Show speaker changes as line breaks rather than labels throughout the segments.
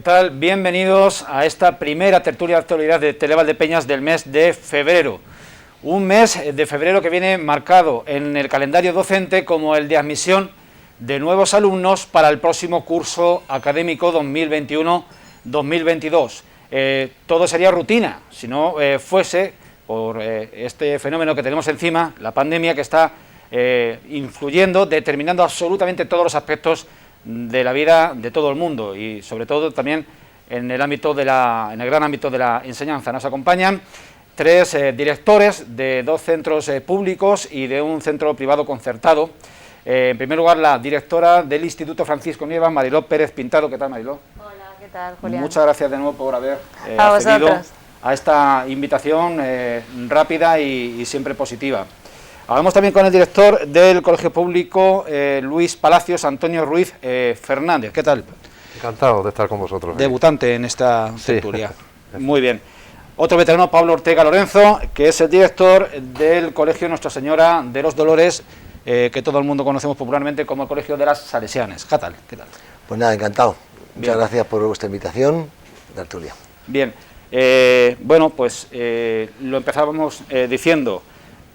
tal? Bienvenidos a esta primera tertulia de actualidad de Televaldepeñas del mes de febrero. Un mes de febrero que viene marcado en el calendario docente como el de admisión de nuevos alumnos para el próximo curso académico 2021-2022. Todo sería rutina si no fuese por este fenómeno que tenemos encima, la pandemia, que está influyendo, determinando absolutamente todos los aspectos de la vida de todo el mundo y sobre todo también en el gran ámbito de la enseñanza. Nos acompañan tres directores de dos centros públicos y de un centro privado concertado. En primer lugar, la directora del Instituto Francisco Nieva, Mariló Pérez Pintado. ¿Qué tal, Mariló?
Hola, ¿qué tal, Julián?
Muchas gracias de nuevo por haber accedido a esta invitación rápida y siempre positiva. Hablamos también con el director del Colegio Público, Luis Palacios, Antonio Ruiz Fernández. ¿Qué tal?
Encantado de estar con vosotros.
Debutante en esta tertulia. Muy bien. Otro veterano, Pablo Ortega Lorenzo, que es el director del Colegio Nuestra Señora de los Dolores, que todo el mundo conocemos popularmente como el Colegio de las Salesianas. ¿Qué tal? ¿Qué tal?
Pues nada, encantado. Muchas
Bien.
Gracias por vuestra invitación, tertulia.
Bien. Bueno, pues lo empezábamos diciendo.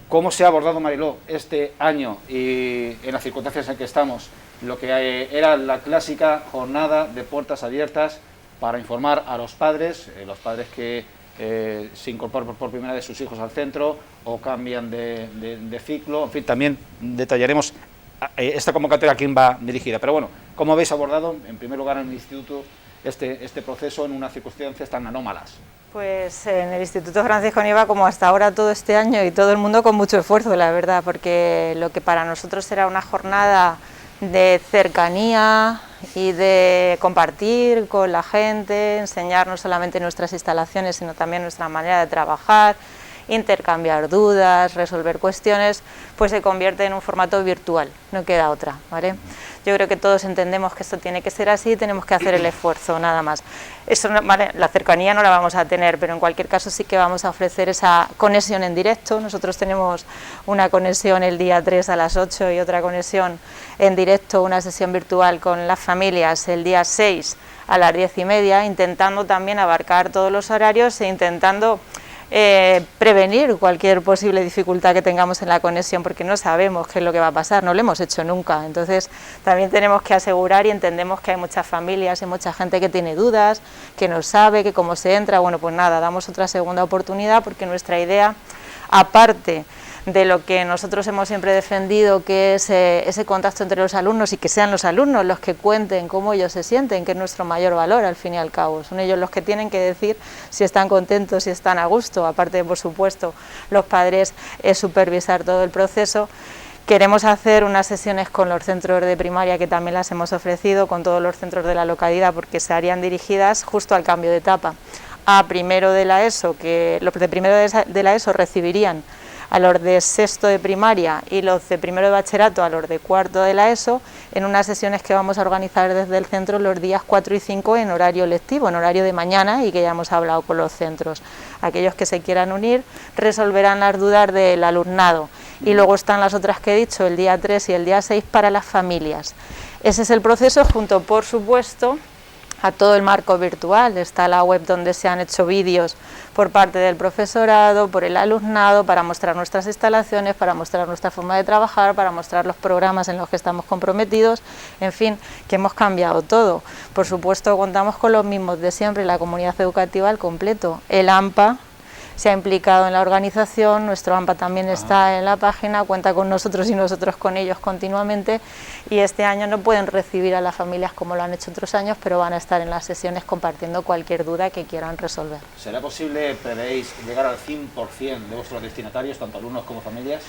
¿Cómo se ha abordado, Mariló, este año y en las circunstancias en que estamos, lo que era la clásica jornada de puertas abiertas para informar a los padres que se incorporan por primera vez sus hijos al centro o cambian de ciclo? En fin, también detallaremos esta convocatoria a quién va dirigida. Pero bueno, ¿cómo habéis abordado, en primer lugar, en el Instituto este proceso en unas circunstancias tan anómalas?
Pues en el Instituto Francisco Nieva, como hasta ahora todo este año y todo el mundo con mucho esfuerzo, la verdad, porque lo que para nosotros era una jornada de cercanía y de compartir con la gente, enseñar no solamente nuestras instalaciones, sino también nuestra manera de trabajar, intercambiar dudas, resolver cuestiones, pues se convierte en un formato virtual, no queda otra, ¿vale? Yo creo que todos entendemos que esto tiene que ser así, tenemos que hacer el esfuerzo, nada más. Eso no, ¿vale? La cercanía no la vamos a tener, pero en cualquier caso sí que vamos a ofrecer esa conexión en directo. Nosotros tenemos una conexión el día 3 a las 8 y otra conexión en directo, una sesión virtual con las familias el día 6 a las 10:30, intentando también abarcar todos los horarios e intentando prevenir cualquier posible dificultad que tengamos en la conexión, porque no sabemos qué es lo que va a pasar, no lo hemos hecho nunca. Entonces también tenemos que asegurar, y entendemos que hay muchas familias y mucha gente que tiene dudas, que no sabe, que cómo se entra. Bueno, pues nada, damos otra segunda oportunidad, porque nuestra idea, aparte de lo que nosotros hemos siempre defendido, que es ese contacto entre los alumnos, y que sean los alumnos los que cuenten cómo ellos se sienten, que es nuestro mayor valor al fin y al cabo. Son ellos los que tienen que decir si están contentos, si están a gusto, aparte de, por supuesto, los padres supervisar todo el proceso. Queremos hacer unas sesiones con los centros de primaria, que también las hemos ofrecido, con todos los centros de la localidad, porque se harían dirigidas justo al cambio de etapa. A primero de la ESO, que los de primero de la ESO recibirían a los de sexto de primaria y los de primero de bachillerato a los de cuarto de la ESO, en unas sesiones que vamos a organizar desde el centro los días 4 y 5 en horario lectivo, en horario de mañana, y que ya hemos hablado con los centros. Aquellos que se quieran unir resolverán las dudas del alumnado, y luego están las otras que he dicho, el día 3 y el día 6 para las familias. Ese es el proceso, junto, por supuesto, a todo el marco virtual. Está la web donde se han hecho vídeos por parte del profesorado, por el alumnado, para mostrar nuestras instalaciones, para mostrar nuestra forma de trabajar, para mostrar los programas en los que estamos comprometidos, en fin, que hemos cambiado todo. Por supuesto, contamos con los mismos de siempre, la comunidad educativa al completo. El AMPA se ha implicado en la organización, nuestro AMPA también está en la página, cuenta con nosotros y nosotros con ellos continuamente, y este año no pueden recibir a las familias como lo han hecho otros años, pero van a estar en las sesiones compartiendo cualquier duda que quieran resolver.
¿Será posible, prevéis, llegar al 100% de vuestros destinatarios, tanto alumnos como familias?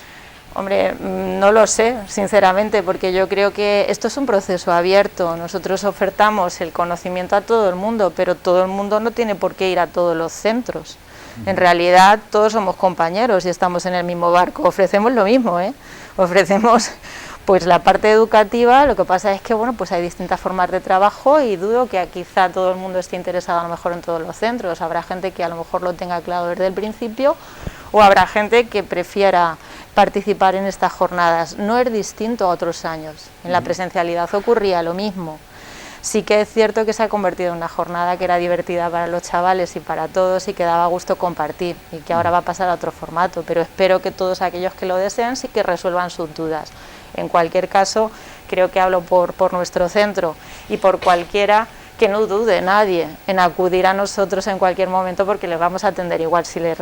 Hombre, no lo sé, sinceramente, porque yo creo que esto es un proceso abierto. Nosotros ofertamos el conocimiento a todo el mundo, pero todo el mundo no tiene por qué ir a todos los centros. En realidad todos somos compañeros y estamos en el mismo barco, ofrecemos lo mismo, ofrecemos pues la parte educativa. Lo que pasa es que bueno, pues hay distintas formas de trabajo, y dudo que quizá todo el mundo esté interesado a lo mejor en todos los centros. Habrá gente que a lo mejor lo tenga claro desde el principio, o habrá gente que prefiera participar en estas jornadas. No es distinto a otros años, en la presencialidad ocurría lo mismo. Sí que es cierto que se ha convertido en una jornada que era divertida para los chavales y para todos y que daba gusto compartir y que ahora va a pasar a otro formato, pero espero que todos aquellos que lo desean sí que resuelvan sus dudas. En cualquier caso, creo que hablo por nuestro centro y por cualquiera, que no dude nadie en acudir a nosotros en cualquier momento, porque les vamos a atender igual si les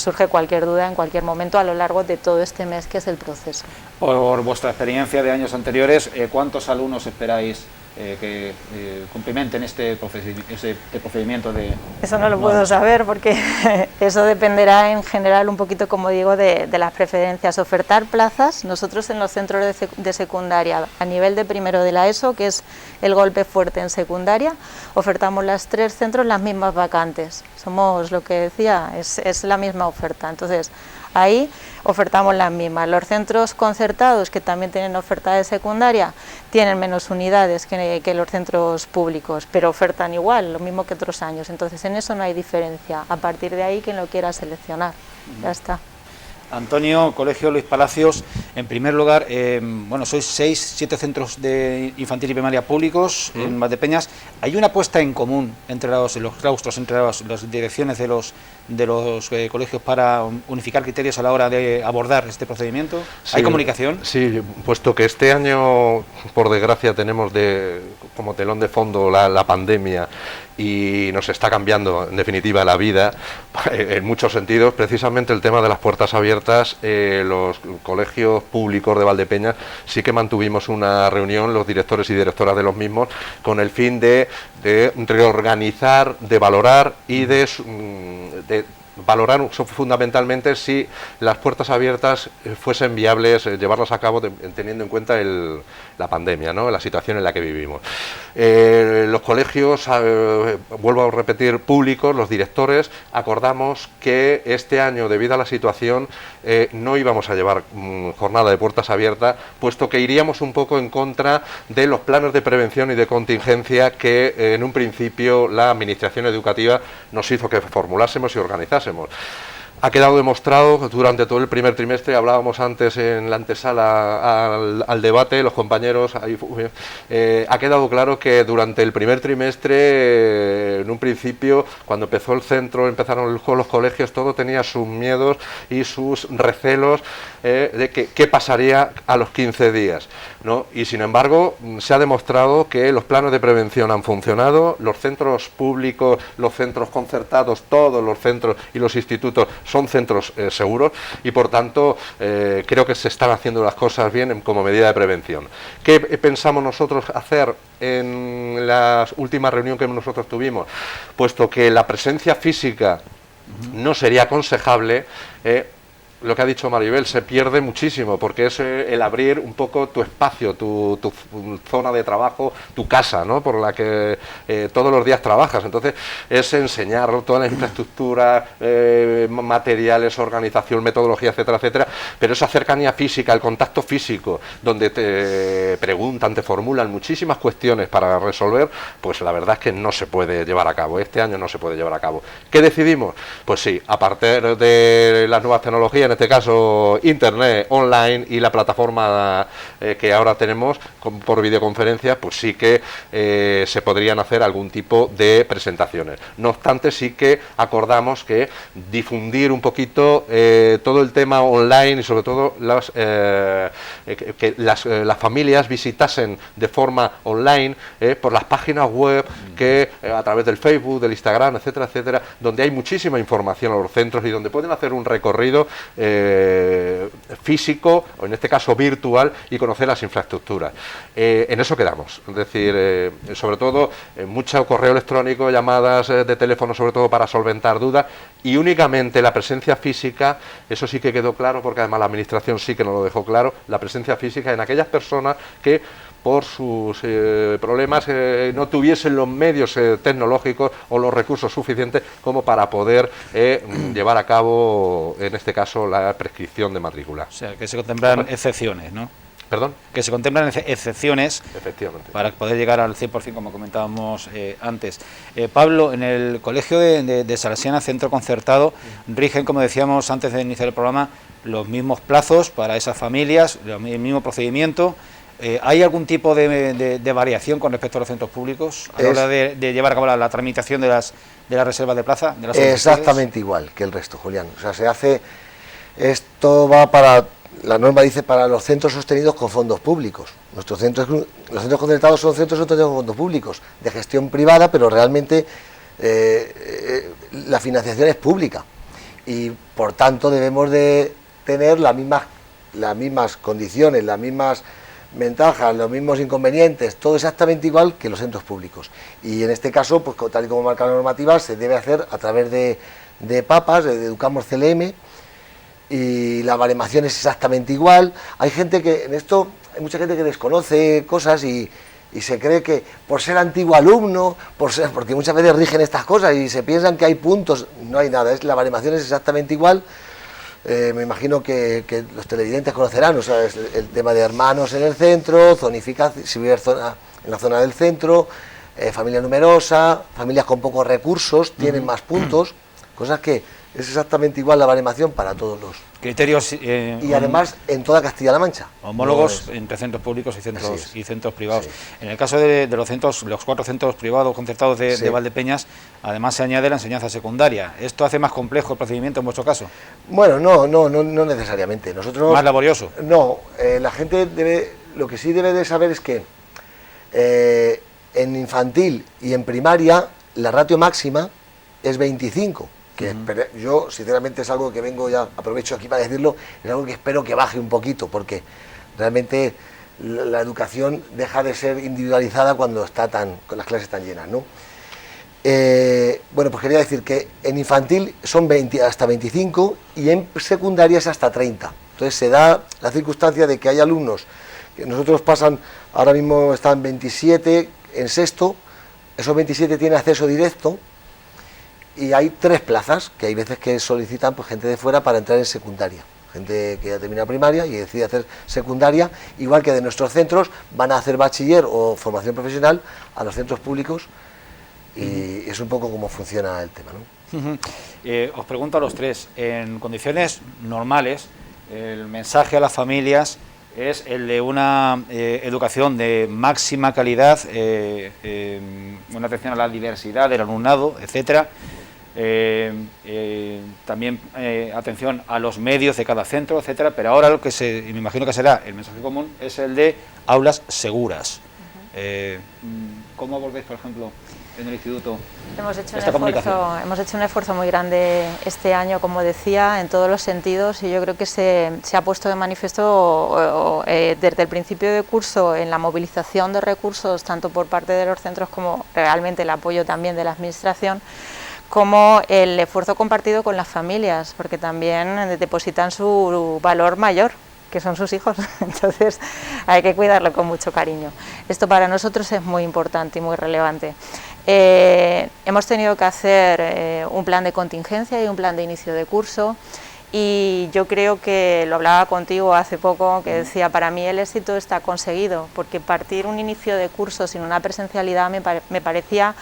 surge cualquier duda en cualquier momento a lo largo de todo este mes que es el proceso.
Por vuestra experiencia de años anteriores, ¿cuántos alumnos esperáis que cumplimenten este procedimiento de...?
Eso no lo puedo saber porque eso dependerá en general un poquito, como digo, de las preferencias. Ofertar plazas, nosotros en los centros de secundaria, a nivel de primero de la ESO, que es el golpe fuerte en secundaria, ofertamos las 3 centros las mismas vacantes. Somos, lo que decía, es la misma oferta. Entonces, ahí ofertamos las mismas. Los centros concertados, que también tienen oferta de secundaria, tienen menos unidades que los centros públicos, pero ofertan igual, lo mismo que otros años. Entonces, en eso no hay diferencia. A partir de ahí, quien lo quiera seleccionar. Ya está.
Antonio, Colegio Luis Palacios, en primer lugar, bueno, sois 6-7 centros de infantil y primaria públicos en Valdepeñas. ¿Hay una apuesta en común entre los claustros, entre las direcciones de los colegios para unificar criterios a la hora de abordar este procedimiento?
Sí,
¿hay comunicación?
Sí, puesto que este año, por desgracia, tenemos como telón de fondo la pandemia y nos está cambiando, en definitiva, la vida, en muchos sentidos. Precisamente el tema de las puertas abiertas, los colegios públicos de Valdepeñas sí que mantuvimos una reunión, los directores y directoras de los mismos, con el fin de reorganizar, de valorar y de valorar fundamentalmente si las puertas abiertas fuesen viables, llevarlas a cabo teniendo en cuenta la pandemia, ¿no?, la situación en la que vivimos. Los colegios, vuelvo a repetir, públicos, los directores, acordamos que este año, debido a la situación, no íbamos a llevar jornada de puertas abiertas, puesto que iríamos un poco en contra de los planes de prevención y de contingencia que en un principio la Administración Educativa nos hizo que formulásemos y organizásemos. Ha quedado demostrado durante todo el primer trimestre, hablábamos antes en la antesala al debate, los compañeros, ha quedado claro que durante el primer trimestre, en un principio, cuando empezó el centro, empezaron los colegios, todo tenía sus miedos y sus recelos de qué pasaría a los 15 días, ¿no? Y sin embargo, se ha demostrado que los planes de prevención han funcionado, los centros públicos, los centros concertados, todos los centros y los institutos son centros seguros y por tanto creo que se están haciendo las cosas bien como medida de prevención. ¿Qué pensamos nosotros hacer en la última reunión que nosotros tuvimos? Puesto que la presencia física no sería aconsejable, lo que ha dicho Maribel, se pierde muchísimo, porque es el abrir un poco tu espacio, tu zona de trabajo, tu casa, ¿no?, por la que todos los días trabajas. Entonces, es enseñar toda la infraestructura, materiales, organización, metodología, etcétera, etcétera, pero esa cercanía física, el contacto físico, donde te preguntan, te formulan muchísimas cuestiones para resolver, pues la verdad es que no se puede llevar a cabo. Este año no se puede llevar a cabo. ¿Qué decidimos? Pues sí, a partir de las nuevas tecnologías, en este caso internet, online y la plataforma que ahora tenemos por videoconferencia, pues sí que se podrían hacer algún tipo de presentaciones. No obstante, sí que acordamos que difundir un poquito todo el tema online y sobre todo que las familias visitasen de forma online por las páginas web, que a través del Facebook, del Instagram, etcétera, etcétera, donde hay muchísima información a los centros y donde pueden hacer un recorrido físico, o en este caso virtual, y conocer las infraestructuras. En eso quedamos, es decir, sobre todo mucho correo electrónico, llamadas de teléfono, sobre todo para solventar dudas, y únicamente la presencia física, eso sí que quedó claro, porque además la Administración sí que nos lo dejó claro, la presencia física en aquellas personas que por sus problemas no tuviesen los medios tecnológicos o los recursos suficientes como para poder llevar a cabo, en este caso, la prescripción de matrícula.
O sea, que se contemplan excepciones, ¿no?
¿Perdón?
Que se contemplan excepciones para poder llegar al 100%, como comentábamos antes. Pablo, en el colegio de Salesiana, centro concertado, rigen, como decíamos antes de iniciar el programa, los mismos plazos para esas familias, el mismo procedimiento. ¿hay algún tipo de variación con respecto a los centros públicos a la hora de llevar a cabo la tramitación de las reservas de plaza? De las
exactamente igual que el resto, Julián. O sea, se hace, esto va para, la norma dice para los centros sostenidos con fondos públicos. Los centros concertados son centros sostenidos con fondos públicos, de gestión privada, pero realmente la financiación es pública. Y por tanto debemos de tener las mismas condiciones, las mismas ventajas, los mismos inconvenientes, todo exactamente igual que los centros públicos. Y en este caso, pues tal y como marca la normativa, se debe hacer a través de PAPAS, de Educamos CLM, y la baremación es exactamente igual. Hay gente que en esto, hay mucha gente que desconoce cosas y se cree que por ser antiguo alumno, porque muchas veces rigen estas cosas y se piensan que hay puntos, no hay nada, la baremación es exactamente igual. Me imagino que los televidentes conocerán, o sea, es el tema de hermanos en el centro, zonificación, si vive en la zona del centro, familia numerosa, familias con pocos recursos, tienen más puntos, cosas que es exactamente igual la baremación para todos los
criterios
y además en toda Castilla-La Mancha.
Homólogos entre centros públicos y centros privados. Sí. En el caso de los centros, los 4 centros privados concertados de Valdepeñas, además se añade la enseñanza secundaria. ¿Esto hace más complejo el procedimiento en vuestro caso?
Bueno, no necesariamente. Nosotros,
¿más laborioso?
No, la gente lo que sí debe de saber es que en infantil y en primaria la ratio máxima es 25. Que yo sinceramente es algo que vengo, ya aprovecho aquí para decirlo, es algo que espero que baje un poquito, porque realmente la educación deja de ser individualizada cuando está con las clases tan llenas, ¿no? Bueno, pues quería decir que en infantil son hasta 25 y en secundaria es hasta 30. Entonces se da la circunstancia de que hay alumnos que nosotros ahora mismo están 27 en sexto, esos 27 tienen acceso directo. Y hay 3 plazas, que hay veces que solicitan pues, gente de fuera para entrar en secundaria. Gente que ya termina primaria y decide hacer secundaria, igual que de nuestros centros van a hacer bachiller o formación profesional a los centros públicos, y es un poco cómo funciona el tema, ¿no?
Os pregunto a los 3, en condiciones normales, el mensaje a las familias es el de una educación de máxima calidad, una atención a la diversidad del alumnado, etcétera. También atención a los medios de cada centro, etcétera, pero ahora lo que me imagino que será el mensaje común es el de aulas seguras. ¿Cómo abordáis, por ejemplo, en el instituto
hemos hecho un esfuerzo muy grande este año, como decía, en todos los sentidos, y yo creo que se ha puesto de manifiesto desde el principio de curso en la movilización de recursos, tanto por parte de los centros como realmente el apoyo también de la administración, como el esfuerzo compartido con las familias, porque también depositan su valor mayor, que son sus hijos, entonces hay que cuidarlo con mucho cariño. Esto para nosotros es muy importante y muy relevante. Hemos tenido que hacer un plan de contingencia y un plan de inicio de curso, y yo creo que lo hablaba contigo hace poco, que decía, para mí el éxito está conseguido, porque partir un inicio de curso sin una presencialidad me parecía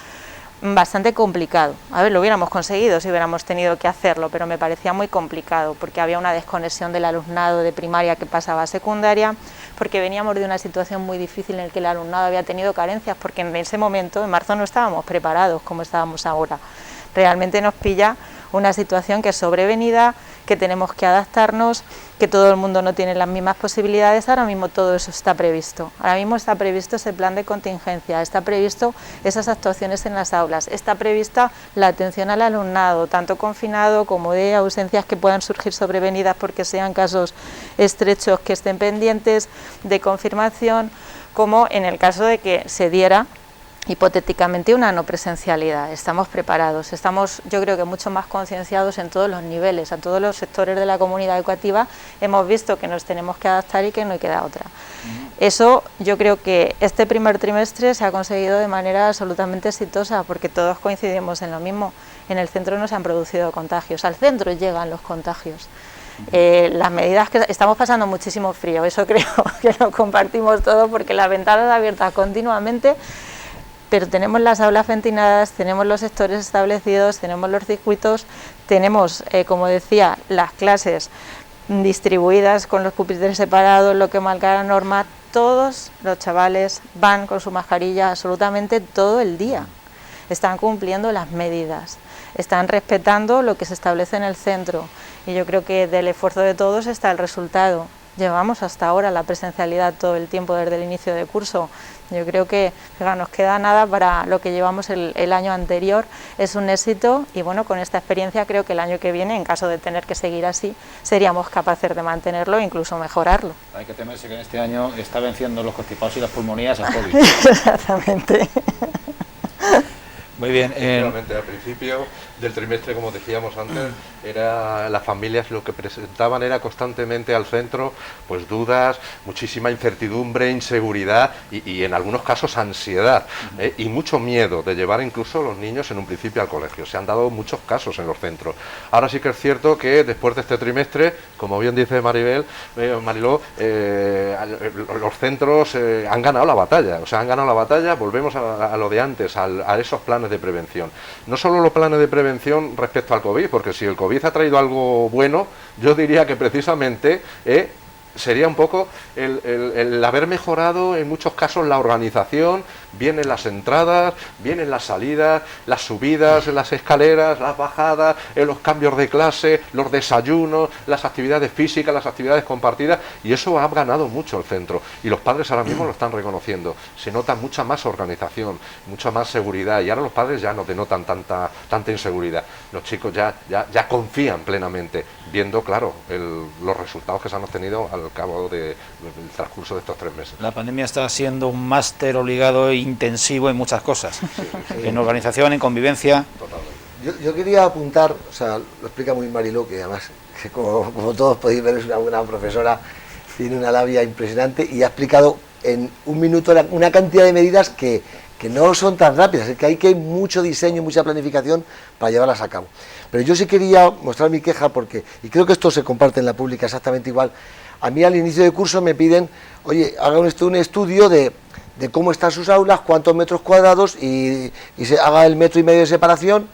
bastante complicado. A ver, lo hubiéramos conseguido si hubiéramos tenido que hacerlo, pero me parecía muy complicado porque había una desconexión del alumnado de primaria que pasaba a secundaria, porque veníamos de una situación muy difícil en la que el alumnado había tenido carencias, porque en ese momento, en marzo, no estábamos preparados como estábamos ahora. Realmente nos pilla una situación que es sobrevenida, que tenemos que adaptarnos, que todo el mundo no tiene las mismas posibilidades. Ahora mismo todo eso está previsto. Ahora mismo está previsto ese plan de contingencia, está previsto esas actuaciones en las aulas, está prevista la atención al alumnado, tanto confinado como de ausencias que puedan surgir sobrevenidas porque sean casos estrechos que estén pendientes de confirmación, como en el caso de que se diera hipotéticamente una no presencialidad. Estamos preparados, estamos, yo creo que mucho más concienciados en todos los niveles, a todos los sectores de la comunidad educativa. Hemos visto que nos tenemos que adaptar y que no queda otra. Eso yo creo que este primer trimestre se ha conseguido de manera absolutamente exitosa, porque todos coincidimos en lo mismo. En el centro no se han producido contagios, al centro llegan los contagios. Las medidas que estamos pasando muchísimo frío, eso creo que lo compartimos todos, porque las ventanas abiertas continuamente, pero tenemos las aulas ventiladas, tenemos los sectores establecidos, tenemos los circuitos, tenemos, como decía, las clases distribuidas con los pupitres separados, lo que marca la norma. todos los chavales van con su mascarilla absolutamente todo el día. Están cumpliendo las medidas, están respetando lo que se establece en el centro y yo creo que del esfuerzo de todos está el resultado. Llevamos hasta ahora la presencialidad todo el tiempo desde el inicio de curso. Yo creo que nos queda nada para lo que llevamos el año anterior. Es un éxito y bueno, con esta experiencia creo que el año que viene, en caso de tener que seguir así, seríamos capaces de mantenerlo e incluso mejorarlo.
Hay que temerse que en este año está venciendo los constipados y las pulmonías al COVID.
Exactamente.
Muy bien.
Efectivamente, al principio del trimestre, como decíamos antes, las familias lo que presentaban era constantemente al centro pues dudas, muchísima incertidumbre, inseguridad y en algunos casos ansiedad y mucho miedo de llevar incluso a los niños en un principio al colegio. Se han dado muchos casos en los centros. Ahora sí que es cierto que después de este trimestre, como bien dice Mariló, los centros han ganado la batalla, volvemos a lo de antes, a esos planes de prevención. No solo los planes de prevención respecto al COVID, porque si el COVID ha traído algo bueno, yo diría que precisamente sería un poco el haber mejorado en muchos casos la organización, bien en las entradas, bien en las salidas, las subidas en las escaleras, las bajadas, en los cambios de clase, los desayunos, las actividades físicas, las actividades compartidas, y eso ha ganado mucho el centro, y los padres ahora mismo lo están reconociendo. Se nota mucha más organización, mucha más seguridad, y ahora los padres ya no denotan tanta inseguridad. Los chicos ya confían plenamente, viendo, claro, los resultados que se han obtenido al cabo del transcurso de estos 3 meses.
La pandemia está siendo un máster obligado e intensivo en muchas cosas, en organización, en convivencia.
Totalmente.
Yo quería apuntar, o sea, lo explica muy Mariló, que además, que como todos podéis ver, es una buena profesora, tiene una labia impresionante y ha explicado en un minuto una cantidad de medidas que no son tan rápidas, es que hay mucho diseño, mucha planificación para llevarlas a cabo. Pero yo sí quería mostrar mi queja porque, y creo que esto se comparte en la pública exactamente igual, a mí al inicio de curso me piden, oye, haga un estudio de cómo están sus aulas, cuántos metros cuadrados y se haga el 1,5 metros de separación.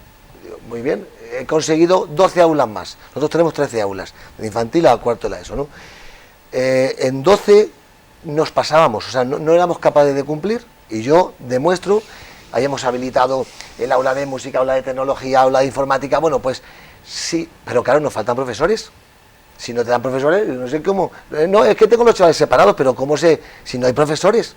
Muy bien, he conseguido 12 aulas más, nosotros tenemos 13 aulas, de infantil a cuarto de la ESO, ¿no? En 12 nos pasábamos, o sea, no éramos capaces de cumplir, y yo demuestro, hayamos habilitado el aula de música, aula de tecnología, aula de informática, bueno, pues sí, pero claro, nos faltan profesores. Si no te dan profesores, no sé cómo, no, es que tengo los chavales separados, pero ¿cómo sé si no hay profesores?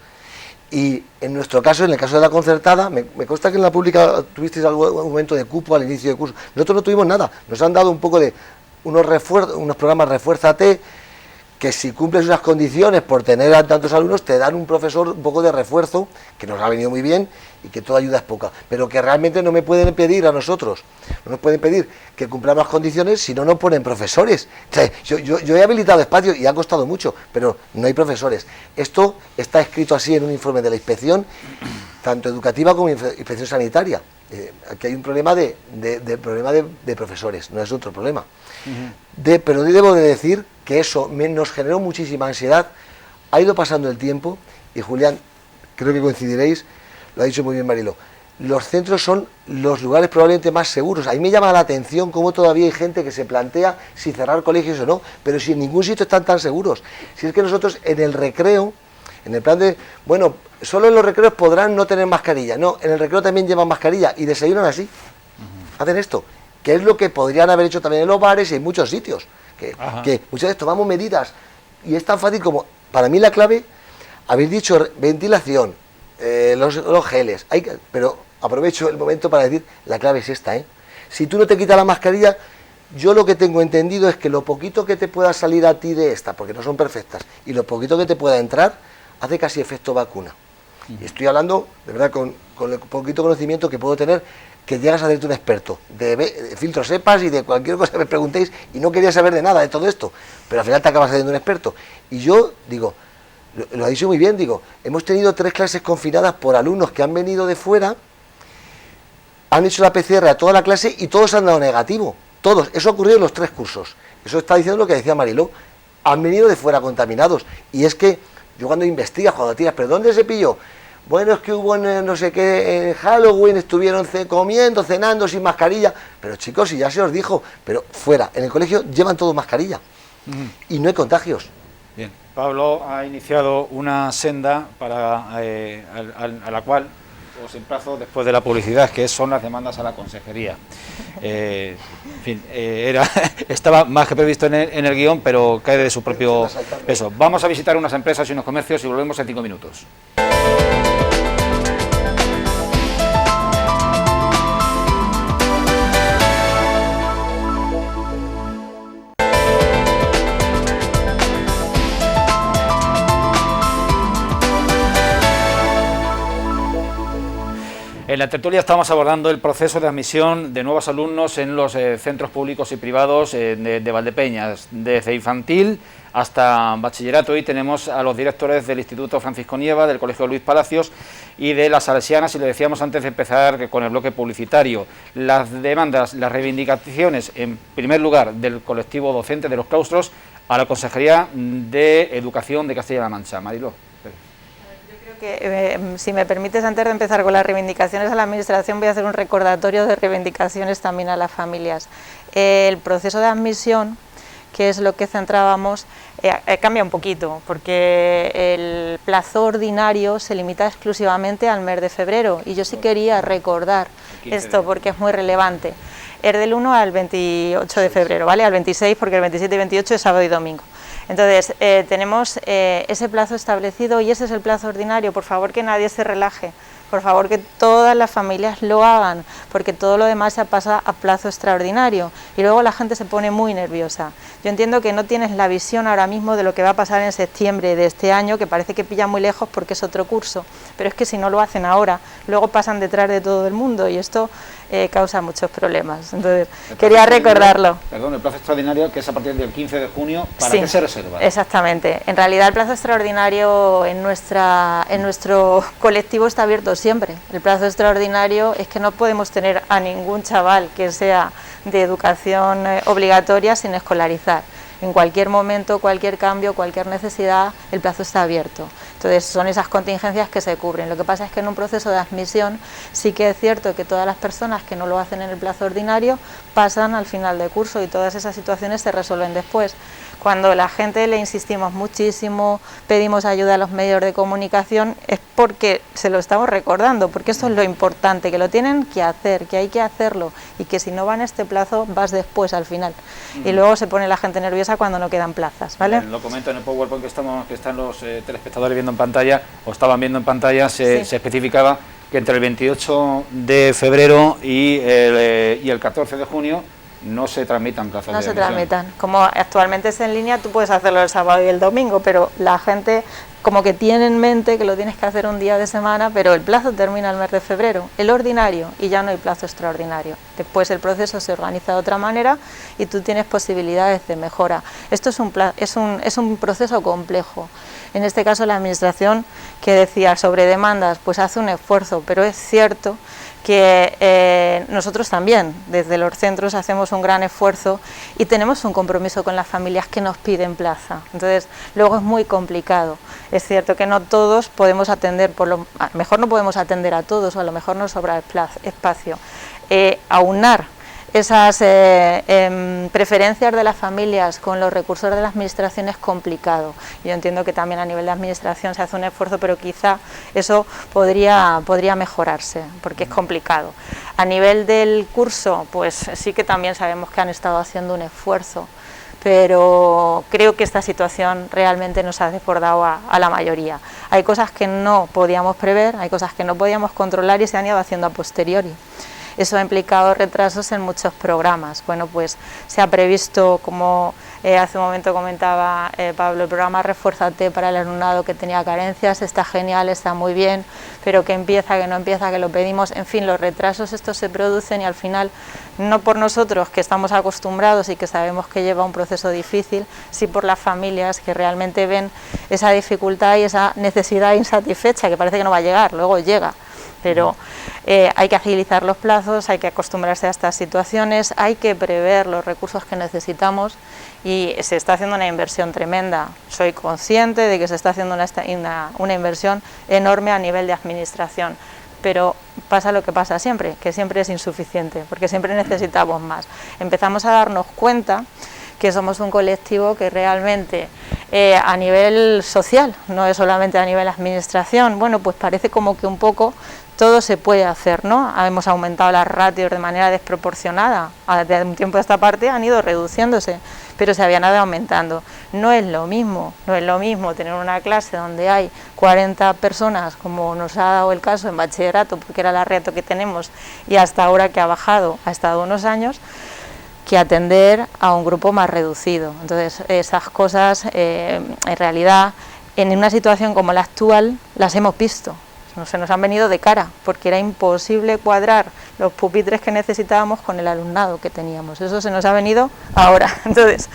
Y en nuestro caso, en el caso de la concertada, me consta que en la pública tuvisteis algún momento de cupo al inicio de curso. Nosotros no tuvimos nada, nos han dado un poco de unos programas Refuérzate, que si cumples unas condiciones por tener a tantos alumnos, te dan un profesor un poco de refuerzo, que nos ha venido muy bien y que toda ayuda es poca, pero que realmente no me pueden pedir a nosotros, no nos pueden pedir que cumplamos las condiciones si no nos ponen profesores. O sea, yo he habilitado espacio y ha costado mucho, pero no hay profesores. Esto está escrito así en un informe de la inspección, tanto educativa como inspección sanitaria. Aquí hay un problema de profesores, no es otro problema. Pero debo de decir que eso nos generó muchísima ansiedad, ha ido pasando el tiempo, y Julián, creo que coincidiréis, lo ha dicho muy bien Mariló, los centros son los lugares probablemente más seguros. A mí me llama la atención cómo todavía hay gente que se plantea si cerrar colegios o no, pero si en ningún sitio están tan seguros. Si es que nosotros en el recreo, en el plan de, bueno, solo en los recreos podrán no tener mascarilla, no, en el recreo también llevan mascarilla y desayunan así, hacen esto, que es lo que podrían haber hecho también en los bares y en muchos sitios, que muchas veces tomamos medidas y es tan fácil como, para mí la clave, habéis dicho ventilación, los geles, pero aprovecho el momento para decir, la clave es esta, si tú no te quitas la mascarilla, yo lo que tengo entendido es que lo poquito que te pueda salir a ti de esta, porque no son perfectas, y lo poquito que te pueda entrar, hace casi efecto vacuna. Y estoy hablando, de verdad, con el poquito conocimiento que puedo tener, que llegas a hacerte un experto de filtros EPAs y de cualquier cosa que me preguntéis, y no quería saber de nada de todo esto, pero al final te acabas haciendo un experto. Y yo digo, lo ha dicho muy bien, digo, hemos tenido 3 clases confinadas por alumnos que han venido de fuera, han hecho la PCR a toda la clase y todos han dado negativo, todos. Eso ha ocurrido en los 3 cursos. Eso está diciendo lo que decía Mariló, han venido de fuera contaminados. Y es que yo cuando investigas, cuando tiras, ¿pero dónde se pilló? Bueno, es que hubo no sé qué, en Halloween estuvieron comiendo, cenando sin mascarilla. Pero chicos, si ya se os dijo, pero fuera, en el colegio llevan todos mascarilla. Y no hay contagios.
Bien, Pablo ha iniciado una senda a la cual os emplazo después de la publicidad, que son las demandas a la consejería. En fin, estaba más que previsto en el guión, pero cae de su propio peso. Vamos a visitar unas empresas y unos comercios y volvemos en 5 minutos. En la tertulia estamos abordando el proceso de admisión de nuevos alumnos en los centros públicos y privados de Valdepeñas, desde infantil hasta bachillerato, y tenemos a los directores del Instituto Francisco Nieva, del Colegio Luis Palacios y de las Salesianas, y le decíamos antes de empezar con el bloque publicitario, las demandas, las reivindicaciones, en primer lugar, del colectivo docente de los claustros a la Consejería de Educación de Castilla-La Mancha. Mariló.
Si me permites, antes de empezar con las reivindicaciones a la Administración, voy a hacer un recordatorio de reivindicaciones también a las familias. El proceso de admisión, que es lo que centrábamos, cambia un poquito, porque el plazo ordinario se limita exclusivamente al mes de febrero, y yo sí quería recordar esto porque es muy relevante. Es del 1 al 28 de febrero, ¿vale? Al 26, porque el 27 y 28 es sábado y domingo. Entonces, tenemos ese plazo establecido y ese es el plazo ordinario. Por favor, que nadie se relaje, por favor, que todas las familias lo hagan, porque todo lo demás se pasa a plazo extraordinario y luego la gente se pone muy nerviosa. Yo entiendo que no tienes la visión ahora mismo de lo que va a pasar en septiembre de este año, que parece que pilla muy lejos porque es otro curso, pero es que si no lo hacen ahora, luego pasan detrás de todo el mundo y esto causa muchos problemas. Entonces, quería recordarlo.
Perdón, el plazo extraordinario, que es a partir del 15 de junio, ¿para
sí,
qué se reserva?
Exactamente. En realidad el plazo extraordinario en nuestro colectivo está abierto siempre. El plazo extraordinario es que no podemos tener a ningún chaval que sea de educación obligatoria sin escolarizar. En cualquier momento, cualquier cambio, cualquier necesidad, el plazo está abierto. Entonces son esas contingencias que se cubren. Lo que pasa es que en un proceso de admisión sí que es cierto que todas las personas que no lo hacen en el plazo ordinario pasan al final de curso y todas esas situaciones se resuelven después. Cuando a la gente le insistimos muchísimo, pedimos ayuda a los medios de comunicación, es porque se lo estamos recordando, porque eso es lo importante, que lo tienen que hacer, que hay que hacerlo y que si no va en este plazo vas después al final. Y luego se pone la gente nerviosa cuando no quedan plazas, ¿vale?
Lo comento en el PowerPoint que están los telespectadores viendo en pantalla, o estaban viendo en pantalla, se especificaba que entre el 28 de febrero y el 14 de junio no se transmitan plazas de admisión. No se transmitan.
Como actualmente es en línea, tú puedes hacerlo el sábado y el domingo, pero la gente como que tiene en mente que lo tienes que hacer un día de semana, pero el plazo termina el mes de febrero, el ordinario, y ya no hay plazo extraordinario. Después el proceso se organiza de otra manera y tú tienes posibilidades de mejora. Esto es un proceso complejo. En este caso la Administración, que decía sobre demandas, pues hace un esfuerzo, pero es cierto que nosotros también, desde los centros, hacemos un gran esfuerzo y tenemos un compromiso con las familias que nos piden plaza. Entonces, luego es muy complicado. Es cierto que no todos podemos atender, a lo mejor no podemos atender a todos, o a lo mejor nos sobra espacio. Aunar esas preferencias de las familias con los recursos de la Administración es complicado. Yo entiendo que también a nivel de Administración se hace un esfuerzo, pero quizá eso podría mejorarse, porque es complicado. A nivel del curso, pues sí que también sabemos que han estado haciendo un esfuerzo, pero creo que esta situación realmente nos ha desbordado a la mayoría. Hay cosas que no podíamos prever, hay cosas que no podíamos controlar y se han ido haciendo a posteriori. Eso ha implicado retrasos en muchos programas. Bueno, pues se ha previsto, como hace un momento comentaba Pablo, el programa Refuérzate para el alumnado que tenía carencias, está genial, está muy bien, pero que empieza, que no empieza, que lo pedimos, en fin, los retrasos estos se producen y al final, no por nosotros que estamos acostumbrados y que sabemos que lleva un proceso difícil, sí por las familias que realmente ven esa dificultad y esa necesidad insatisfecha que parece que no va a llegar, luego llega. Pero hay que agilizar los plazos, hay que acostumbrarse a estas situaciones, hay que prever los recursos que necesitamos y se está haciendo una inversión tremenda. Soy consciente de que se está haciendo una inversión enorme a nivel de Administración, pero pasa lo que pasa siempre, que siempre es insuficiente, porque siempre necesitamos más. Empezamos a darnos cuenta que somos un colectivo que realmente a nivel social, no es solamente a nivel administración, bueno, pues parece como que un poco todo se puede hacer, ¿no? Hemos aumentado las ratios de manera desproporcionada, desde un tiempo a esta parte han ido reduciéndose, pero se habían ido aumentando. No es lo mismo tener una clase donde hay 40 personas, como nos ha dado el caso en bachillerato, porque era la reto que tenemos, y hasta ahora que ha bajado, ha estado unos años, que atender a un grupo más reducido. Entonces, esas cosas, en realidad, en una situación como la actual, las hemos visto. Se nos han venido de cara, porque era imposible cuadrar los pupitres que necesitábamos con el alumnado que teníamos. Eso se nos ha venido ahora. Entonces,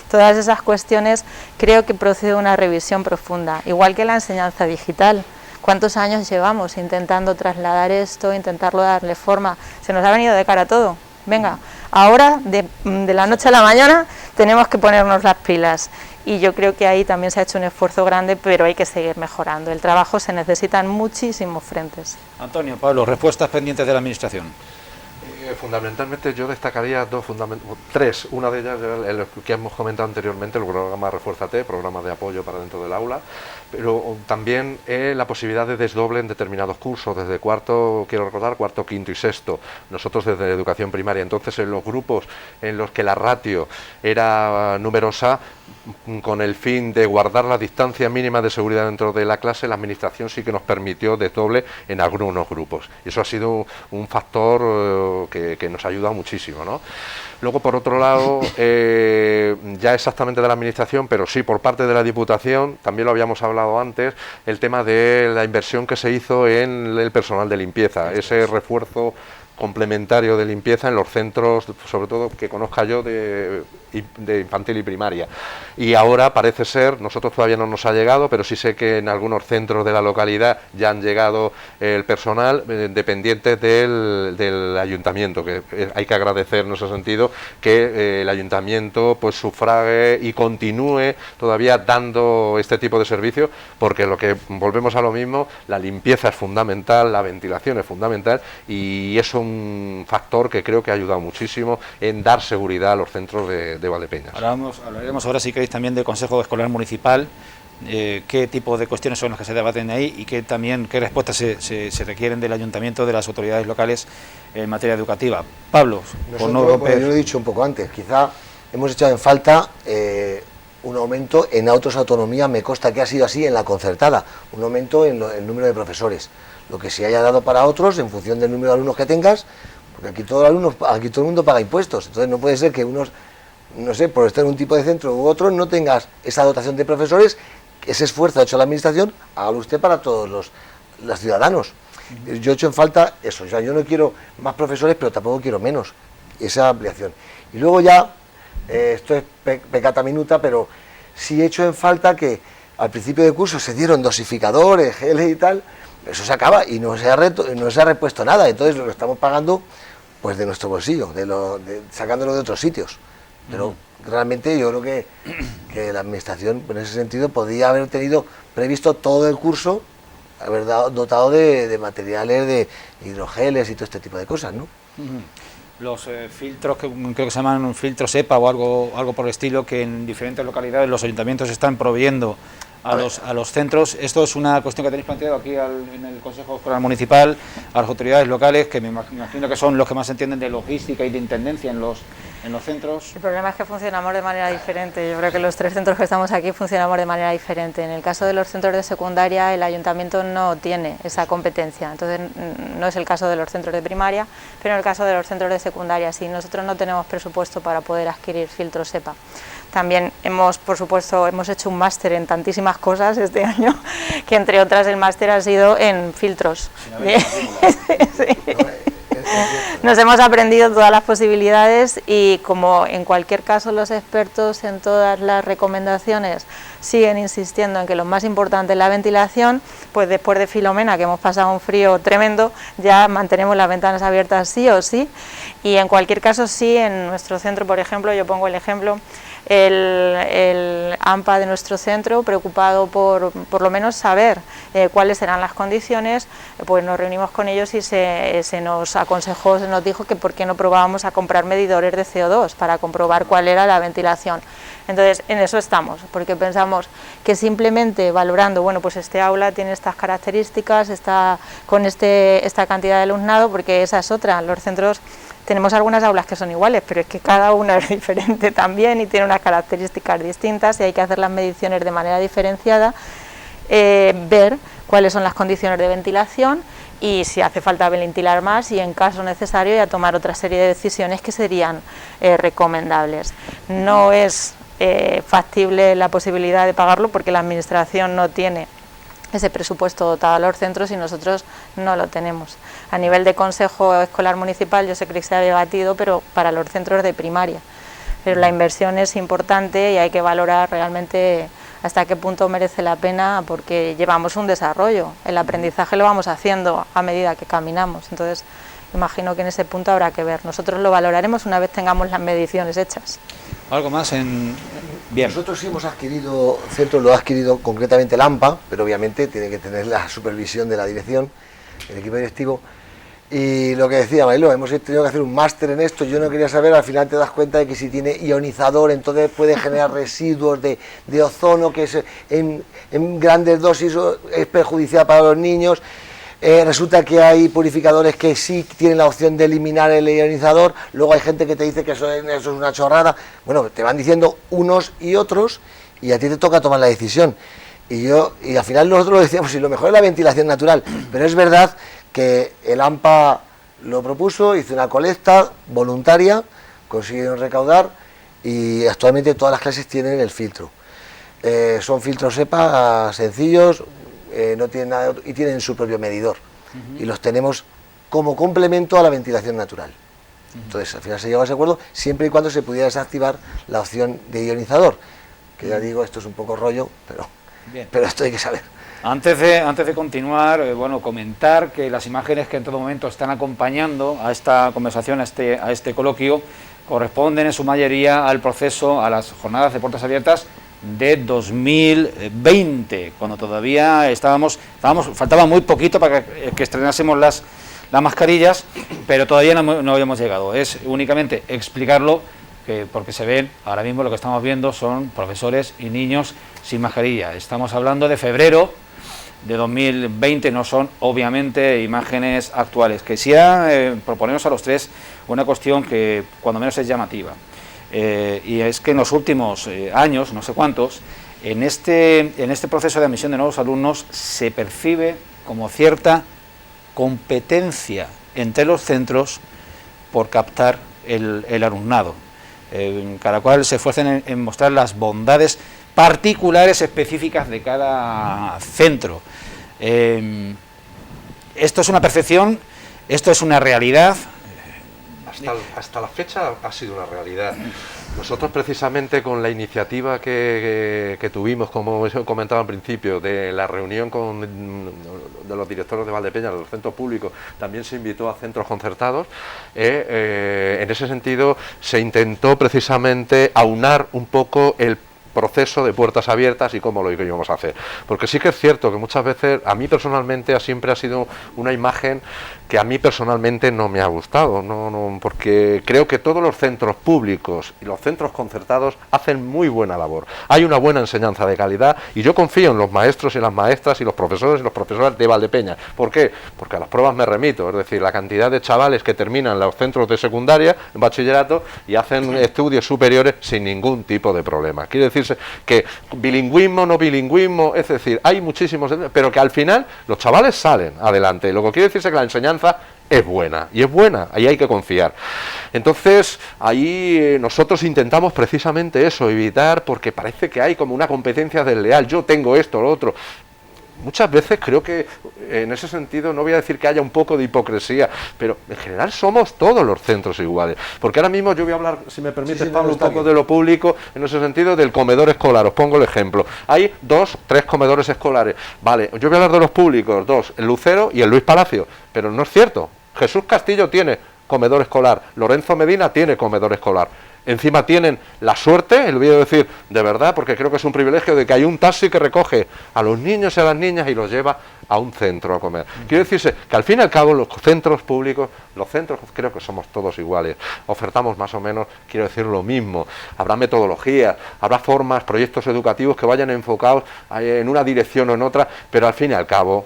todas esas cuestiones creo que procede una revisión profunda, igual que la enseñanza digital. ¿Cuántos años llevamos intentando trasladar esto, intentarlo darle forma? Se nos ha venido de cara todo. Venga, ahora de la noche a la mañana tenemos que ponernos las pilas. Y yo creo que ahí también se ha hecho un esfuerzo grande, pero hay que seguir mejorando. El trabajo se necesita en muchísimos frentes.
Antonio, Pablo, respuestas pendientes de la Administración.
Fundamentalmente yo destacaría tres. Una de ellas, el que hemos comentado anteriormente, el programa Refuérzate, programa de apoyo para dentro del aula, pero también la posibilidad de desdoble en determinados cursos, desde cuarto, quiero recordar, cuarto, quinto y sexto. Nosotros desde educación primaria, entonces en los grupos en los que la ratio era numerosa, con el fin de guardar la distancia mínima de seguridad dentro de la clase, la Administración sí que nos permitió desdoble en algunos grupos. Y eso ha sido un factor que nos ha ayudado muchísimo, ¿no? Luego, por otro lado, ya exactamente de la Administración, pero sí por parte de la Diputación, también lo habíamos hablado antes, el tema de la inversión que se hizo en el personal de limpieza, ese refuerzo complementario de limpieza en los centros, sobre todo que conozca yo, de infantil y primaria. Y ahora parece ser, nosotros todavía no nos ha llegado, pero sí sé que en algunos centros de la localidad ya han llegado el personal dependiente del ayuntamiento, que hay que agradecer en ese sentido que el ayuntamiento pues sufrague y continúe todavía dando este tipo de servicios, porque lo que volvemos a lo mismo, la limpieza es fundamental, la ventilación es fundamental, y es un factor que creo que ha ayudado muchísimo en dar seguridad a los centros de Valdepeñas.
Hablaremos ahora, si queréis, también del Consejo Escolar Municipal, qué tipo de cuestiones son las que se debaten ahí y qué respuestas se requieren del Ayuntamiento, de las autoridades locales en materia educativa. Pablo,
yo lo he dicho un poco antes, quizá hemos echado en falta un aumento en autos autonomía, me consta que ha sido así en la concertada, un aumento en el número de profesores, lo que se haya dado para otros en función del número de alumnos que tengas, porque aquí todo el mundo paga impuestos, entonces no puede ser que unos, no sé, por estar en un tipo de centro u otro, no tengas esa dotación de profesores, ese esfuerzo hecho la Administración, hágalo usted para todos los ciudadanos. Yo he hecho en falta eso, o sea, yo no quiero más profesores, pero tampoco quiero menos, esa ampliación. Y luego ya, esto es pecata minuta, pero sí he hecho en falta que al principio de curso se dieron dosificadores, geles y tal, eso se acaba y no se ha repuesto nada, entonces lo estamos pagando pues de nuestro bolsillo, sacándolo de otros sitios. Pero realmente yo creo que la Administración, en ese sentido, podría haber tenido previsto todo el curso, haber dotado de materiales, de hidrogeles y todo este tipo de cosas, ¿no?
Los filtros, que creo que se llaman filtros EPA o algo por el estilo, que en diferentes localidades los ayuntamientos están proveyendo a los centros. Esto es una cuestión que tenéis planteado aquí en el Consejo Escolar Municipal, a las autoridades locales, que me imagino que son los que más entienden de logística y de intendencia en los centros.
El problema es que funcionamos de manera diferente. Yo creo que los tres centros que estamos aquí funcionamos de manera diferente. En el caso de los centros de secundaria, el ayuntamiento no tiene esa competencia, entonces no es el caso de los centros de primaria, pero en el caso de los centros de secundaria sí. Nosotros no tenemos presupuesto para poder adquirir filtros EPA. También por supuesto, hemos hecho un máster en tantísimas cosas este año, que entre otras el máster ha sido en filtros. Sí. Nos hemos aprendido todas las posibilidades y, como en cualquier caso los expertos en todas las recomendaciones siguen insistiendo en que lo más importante es la ventilación, pues después de Filomena, que hemos pasado un frío tremendo, ya mantenemos las ventanas abiertas sí o sí. Y en cualquier caso sí, en nuestro centro, por ejemplo, yo pongo el ejemplo, el AMPA de nuestro centro, preocupado por lo menos saber cuáles eran las condiciones, pues nos reunimos con ellos y se nos aconsejó, se nos dijo que por qué no probábamos a comprar medidores de CO2 para comprobar cuál era la ventilación. Entonces, en eso estamos, porque pensamos que simplemente valorando, bueno, pues este aula tiene estas características, está con esta cantidad de alumnado, porque esa es otra, los centros tenemos algunas aulas que son iguales, pero es que cada una es diferente también y tiene unas características distintas y hay que hacer las mediciones de manera diferenciada, ver cuáles son las condiciones de ventilación y si hace falta ventilar más y en caso necesario ya tomar otra serie de decisiones que serían recomendables. No es factible la posibilidad de pagarlo porque la administración no tiene ese presupuesto dotado a los centros y nosotros no lo tenemos. A nivel de Consejo Escolar Municipal yo sé que se ha debatido, pero para los centros de primaria. Pero la inversión es importante y hay que valorar realmente hasta qué punto merece la pena, porque llevamos un desarrollo, el aprendizaje lo vamos haciendo a medida que caminamos, entonces imagino que en ese punto habrá que ver. Nosotros lo valoraremos una vez tengamos las mediciones hechas.
¿Algo más? Bien.
Nosotros sí hemos adquirido, centro lo ha adquirido concretamente el AMPA, pero obviamente tiene que tener la supervisión de la dirección, el equipo directivo. Y lo que decía Mariló, hemos tenido que hacer un máster en esto, yo no quería saber, al final te das cuenta de que si tiene ionizador, entonces puede generar residuos de ozono, que es en grandes dosis es perjudicial para los niños. Resulta que hay purificadores que sí tienen la opción de eliminar el ionizador, luego hay gente que te dice que eso es una chorrada. Bueno, te van diciendo unos y otros y a ti te toca tomar la decisión. Y al final nosotros lo decíamos, y lo mejor es la ventilación natural, pero es verdad que el AMPA lo propuso, hizo una colecta voluntaria, consiguieron recaudar y actualmente todas las clases tienen el filtro. Son filtros EPA sencillos, no tienen nada y tienen su propio medidor y los tenemos como complemento a la ventilación natural. Entonces al final se llegó a ese acuerdo siempre y cuando se pudiera desactivar la opción de ionizador, que ya digo, esto es un poco rollo, pero esto hay que saber.
Antes de continuar, bueno, comentar que las imágenes que en todo momento están acompañando a esta conversación, a este coloquio, corresponden en su mayoría al proceso, a las jornadas de puertas abiertas de 2020, cuando todavía faltaba muy poquito para que estrenásemos las mascarillas, pero todavía no habíamos llegado. Es únicamente explicarlo, porque se ven, ahora mismo lo que estamos viendo son profesores y niños sin mascarilla. Estamos hablando de febrero de 2020, no son obviamente imágenes actuales. Quisiera proponernos a los tres una cuestión que cuando menos es llamativa. Y es que en los últimos años, no sé cuántos, en este proceso de admisión de nuevos alumnos se percibe como cierta competencia entre los centros por captar el alumnado. Cada cual se esfuerza en mostrar las bondades particulares específicas de cada centro. Esto es una percepción, esto es una realidad.
Hasta la fecha ha sido una realidad. Nosotros precisamente con la iniciativa que tuvimos, como he comentado al principio, de la reunión de los directores de Valdepeñas, de los centros públicos, también se invitó a centros concertados. En ese sentido se intentó precisamente aunar un poco el proceso de puertas abiertas y cómo lo íbamos a hacer, porque sí que es cierto que muchas veces a mí personalmente siempre ha sido una imagen que a mí personalmente no me ha gustado, porque creo que todos los centros públicos y los centros concertados hacen muy buena labor, hay una buena enseñanza de calidad y yo confío en los maestros y las maestras y los profesores y las profesoras de Valdepeñas. ¿Por qué? Porque a las pruebas me remito, es decir, la cantidad de chavales que terminan los centros de secundaria, en bachillerato y hacen estudios superiores sin ningún tipo de problema. Quiere decirse que bilingüismo, no bilingüismo, es decir, hay muchísimos, pero que al final los chavales salen adelante, lo que quiere decirse que la enseñanza es buena, y es buena, ahí hay que confiar. Entonces, ahí nosotros intentamos precisamente eso, evitar, porque parece que hay como una competencia desleal, yo tengo esto, lo otro. Muchas veces creo que en ese sentido no voy a decir que haya un poco de hipocresía, pero en general somos todos los centros iguales, porque ahora mismo yo voy a hablar, si me permites, Pablo, un poco de lo público, en ese sentido del comedor escolar. Os pongo el ejemplo, hay 2, 3 comedores escolares, vale, yo voy a hablar de los públicos, 2, el Lucero y el Luis Palacio, pero no es cierto. Jesús Castillo tiene comedor escolar, Lorenzo Medina tiene comedor escolar, Encima tienen la suerte, lo voy a decir de verdad, porque creo que es un privilegio, de que hay un taxi que recoge a los niños y a las niñas y los lleva a un centro a comer. Quiero decirse que al fin y al cabo los centros públicos, los centros creo que somos todos iguales, ofertamos más o menos, quiero decir, lo mismo. Habrá metodologías, habrá formas, proyectos educativos que vayan enfocados en una dirección o en otra, pero al fin y al cabo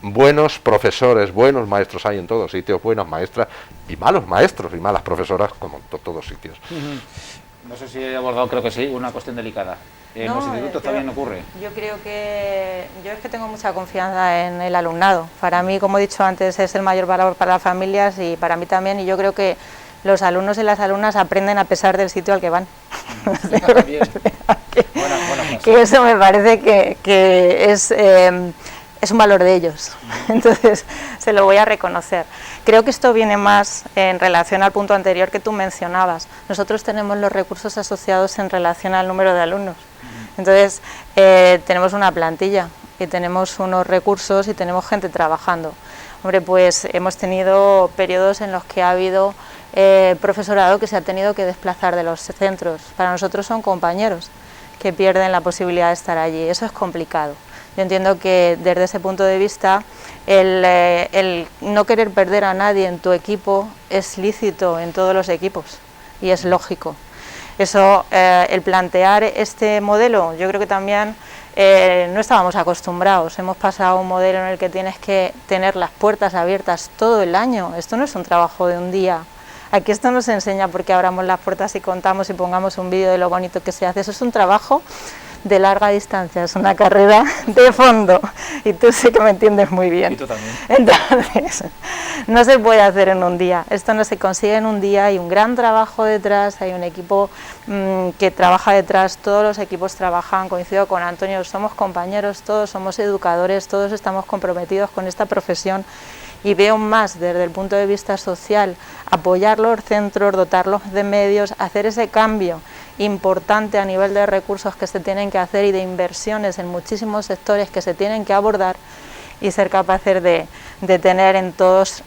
buenos profesores, buenos maestros hay en todos sitios, buenas maestras y malos maestros y malas profesoras como en todos sitios.
No sé si he abordado, creo que sí, una cuestión delicada. En los institutos también ocurre.
Yo creo que, yo es que tengo mucha confianza en el alumnado. Para mí, como he dicho antes, es el mayor valor para las familias y para mí también, y yo creo que los alumnos y las alumnas aprenden a pesar del sitio al que van. Que eso me parece que es un valor de ellos, entonces se lo voy a reconocer. Creo que esto viene más en relación al punto anterior que tú mencionabas. Nosotros tenemos los recursos asociados en relación al número de alumnos, entonces tenemos una plantilla y tenemos unos recursos y tenemos gente trabajando. Hombre, pues hemos tenido periodos en los que ha habido profesorado que se ha tenido que desplazar de los centros. Para nosotros son compañeros que pierden la posibilidad de estar allí, eso es complicado. Yo entiendo que desde ese punto de vista el no querer perder a nadie en tu equipo es lícito en todos los equipos y es lógico. Eso, el plantear este modelo, yo creo que también no estábamos acostumbrados. Hemos pasado a un modelo en el que tienes que tener las puertas abiertas todo el año. Esto no es un trabajo de un día. Aquí esto no se enseña porque abramos las puertas y contamos y pongamos un vídeo de lo bonito que se hace. Eso es un trabajo de larga distancia, es una carrera de fondo y tú sí que me entiendes muy bien.
Y tú también.
Entonces, no se puede hacer en un día, esto no se consigue en un día, hay un gran trabajo detrás, hay un equipo que trabaja detrás, todos los equipos trabajan, coincido con Antonio, somos compañeros, todos somos educadores, todos estamos comprometidos con esta profesión y veo más desde el punto de vista social, apoyar los centros, dotarlos de medios, hacer ese cambio importante a nivel de recursos que se tienen que hacer y de inversiones en muchísimos sectores que se tienen que abordar y ser capaces de tener en todos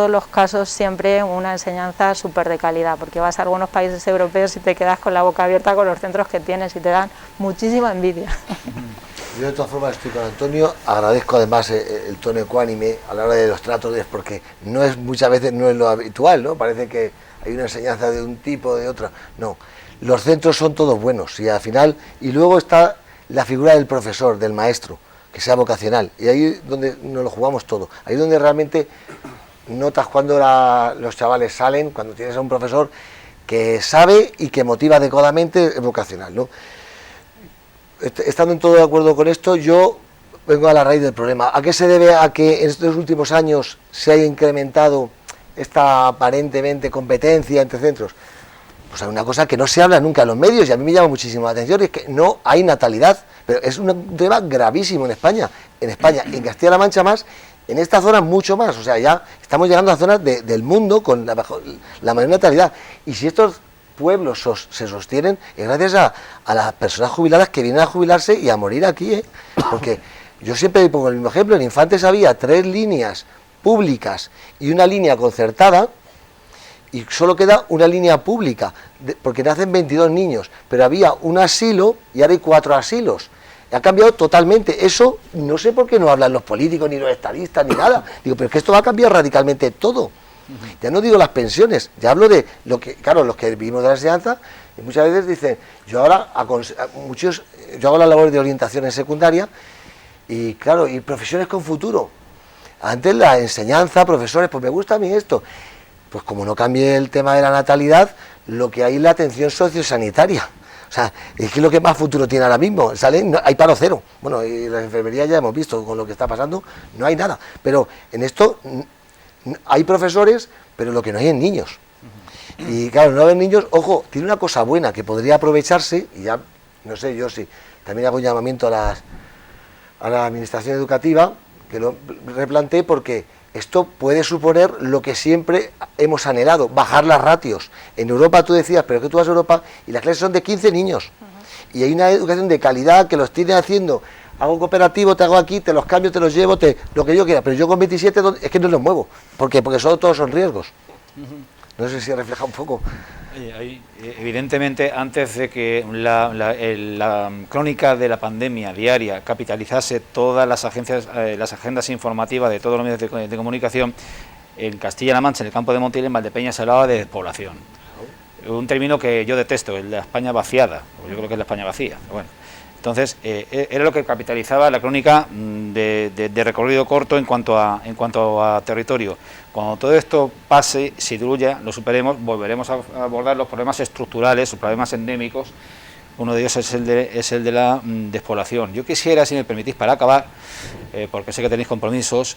los casos siempre una enseñanza súper de calidad, porque vas a algunos países europeos y te quedas con la boca abierta con los centros que tienes y te dan muchísima envidia.
Yo de todas formas estoy con Antonio, agradezco además el tono ecuánime a la hora de los tratos, porque no es muchas veces no es lo habitual, ¿no? Parece que hay una enseñanza de un tipo, de otra, no. Los centros son todos buenos y al final, y luego está la figura del profesor, del maestro, que sea vocacional, y ahí es donde nos lo jugamos todo, ahí es donde realmente notas cuando los chavales salen, cuando tienes a un profesor que sabe y que motiva adecuadamente, vocacional, ¿no? Estando en todo de acuerdo con esto, yo vengo a la raíz del problema. ¿A qué se debe a que en estos últimos años se haya incrementado esta aparentemente competencia entre centros? Pues hay una cosa que no se habla nunca en los medios y a mí me llama muchísimo la atención, y es que no hay natalidad, pero es un tema gravísimo en España, en Castilla-La Mancha más, en esta zona mucho más, o sea, ya estamos llegando a zonas del mundo con la mayor natalidad, y si estos pueblos se sostienen es gracias a las personas jubiladas que vienen a jubilarse y a morir aquí, porque yo siempre pongo el mismo ejemplo, en Infantes había 3 líneas públicas y una línea concertada, y solo queda una línea pública, porque nacen 22 niños, pero había un asilo y ahora hay 4 asilos. Ha cambiado totalmente. Eso no sé por qué no hablan los políticos, ni los estadistas, ni nada. Digo, pero es que esto va a cambiar radicalmente todo. Ya no digo las pensiones, ya hablo de lo que, claro, los que vivimos de la enseñanza, y muchas veces dicen, yo ahora, yo hago la labor de orientación en secundaria, y claro, y profesiones con futuro. Antes la enseñanza, profesores, pues me gusta a mí esto. Pues como no cambie el tema de la natalidad, lo que hay es la atención sociosanitaria. O sea, es que lo que más futuro tiene ahora mismo, hay paro cero. Bueno, y la enfermería ya hemos visto con lo que está pasando, no hay nada. Pero en esto hay profesores, pero lo que no hay es niños. Y claro, no haber niños, ojo, tiene una cosa buena que podría aprovecharse, y ya, no sé, yo sí, también hago un llamamiento a la administración educativa, que lo replanteé, porque esto puede suponer lo que siempre hemos anhelado, bajar las ratios. En Europa tú decías, pero que tú vas a Europa y las clases son de 15 niños. Y hay una educación de calidad que los tiene haciendo, hago cooperativo, te hago aquí, te los cambio, te los llevo, lo que yo quiera, pero yo con 27 es que no los muevo. ¿Por qué? Porque todos son riesgos. No sé si refleja un poco.
Evidentemente, antes de que la crónica de la pandemia diaria capitalizase todas las agendas informativas de todos los medios de comunicación, en Castilla-La Mancha, en el campo de Montiel, en Valdepeña, se hablaba de despoblación. Un término que yo detesto, el de la España vaciada, yo creo que es la España vacía, pero bueno. Entonces, era lo que capitalizaba la crónica de recorrido corto en cuanto a territorio. Cuando todo esto pase, se diluya, lo superemos, volveremos a abordar los problemas estructurales, los problemas endémicos. Uno de ellos es el de la despoblación. Yo quisiera, si me permitís, para acabar, porque sé que tenéis compromisos,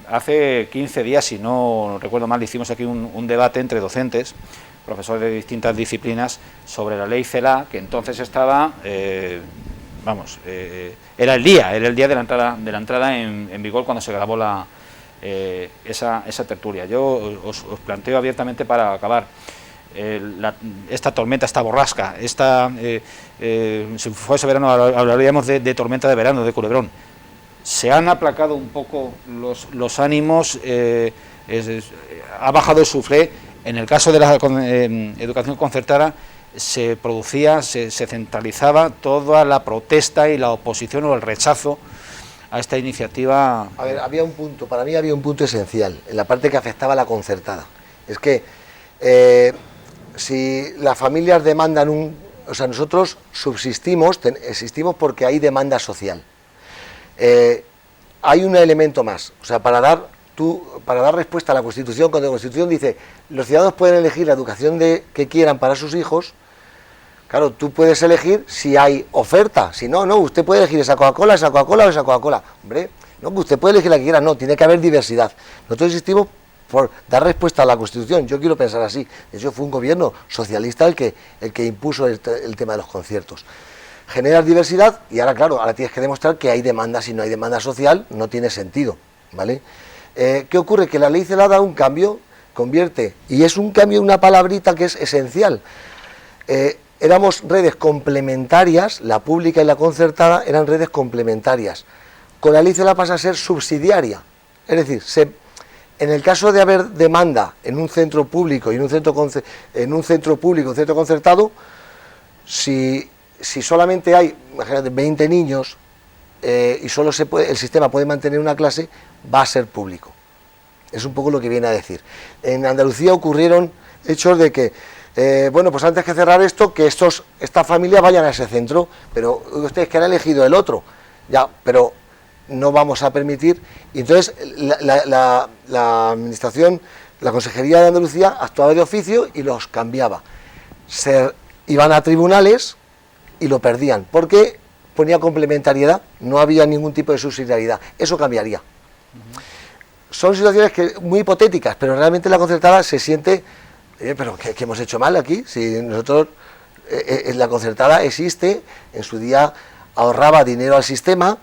hace 15 días, si no recuerdo mal, hicimos aquí un debate entre docentes, profesores de distintas disciplinas, sobre la ley CELA, que entonces estaba, era el día de la entrada en vigor cuando se grabó esa tertulia. Yo os planteo abiertamente para acabar. Esta tormenta, esta borrasca, si fuese verano hablaríamos de tormenta de verano, de culebrón. Se han aplacado un poco los ánimos, ha bajado el suflé. En el caso de la educación concertada se producía, se centralizaba toda la protesta y la oposición o el rechazo a esta iniciativa.
A ver, para mí había un punto esencial en la parte que afectaba a la concertada. Es que si las familias demandan nosotros existimos porque hay demanda social. Hay un elemento más, o sea, para dar respuesta a la Constitución, cuando la Constitución dice los ciudadanos pueden elegir la educación que quieran para sus hijos, claro, tú puedes elegir si hay oferta, si no, usted puede elegir esa Coca-Cola o esa Coca-Cola, hombre, no, usted puede elegir la que quiera, no, tiene que haber diversidad. Nosotros existimos por dar respuesta a la Constitución, yo quiero pensar así. De hecho, fue un gobierno socialista el que impuso el tema de los conciertos. Generas diversidad y ahora, claro, tienes que demostrar que hay demanda. Si no hay demanda social, no tiene sentido, ¿vale? ¿Qué ocurre? Que la ley CELA da un cambio, y es un cambio, una palabrita que es esencial. Éramos redes complementarias, la pública y la concertada eran redes complementarias. Con la ley CELA pasa a ser subsidiaria, es decir, en el caso de haber demanda en un centro público y un centro concertado, si solamente hay, imagínate, 20 niños y solo el sistema puede mantener una clase, va a ser público. Es un poco lo que viene a decir. En Andalucía ocurrieron hechos de que, pues antes que cerrar esto, que estas familias vayan a ese centro, pero ustedes que han elegido el otro, ya, pero no vamos a permitir. Y entonces la administración, la Consejería de Andalucía actuaba de oficio y los cambiaba. Iban a tribunales y lo perdían, porque ponía complementariedad, no había ningún tipo de subsidiariedad. Eso cambiaría. Son situaciones muy hipotéticas, pero realmente la concertada se siente, pero ¿qué hemos hecho mal aquí? Si nosotros, la concertada existe, en su día ahorraba dinero al sistema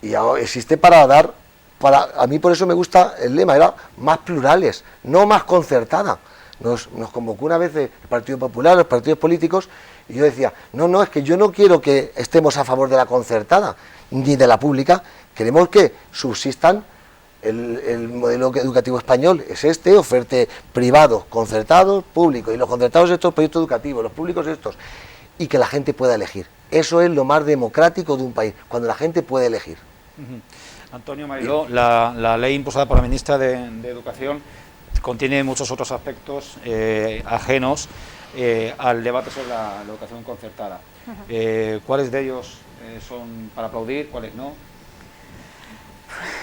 y existe a mí por eso me gusta el lema, era más plurales, no más concertada. Nos convocó una vez el Partido Popular, los partidos políticos, y yo decía, no, es que yo no quiero que estemos a favor de la concertada, ni de la pública, queremos que subsistan. El modelo educativo español es oferte privados, concertados, públicos, y los concertados estos proyectos educativos, los públicos estos, y que la gente pueda elegir. Eso es lo más democrático de un país, cuando la gente puede elegir.
Antonio Mariló, la ley impulsada por la ministra de Educación contiene muchos otros aspectos ajenos al debate sobre la educación concertada. ¿Cuáles de ellos son para aplaudir, cuáles no?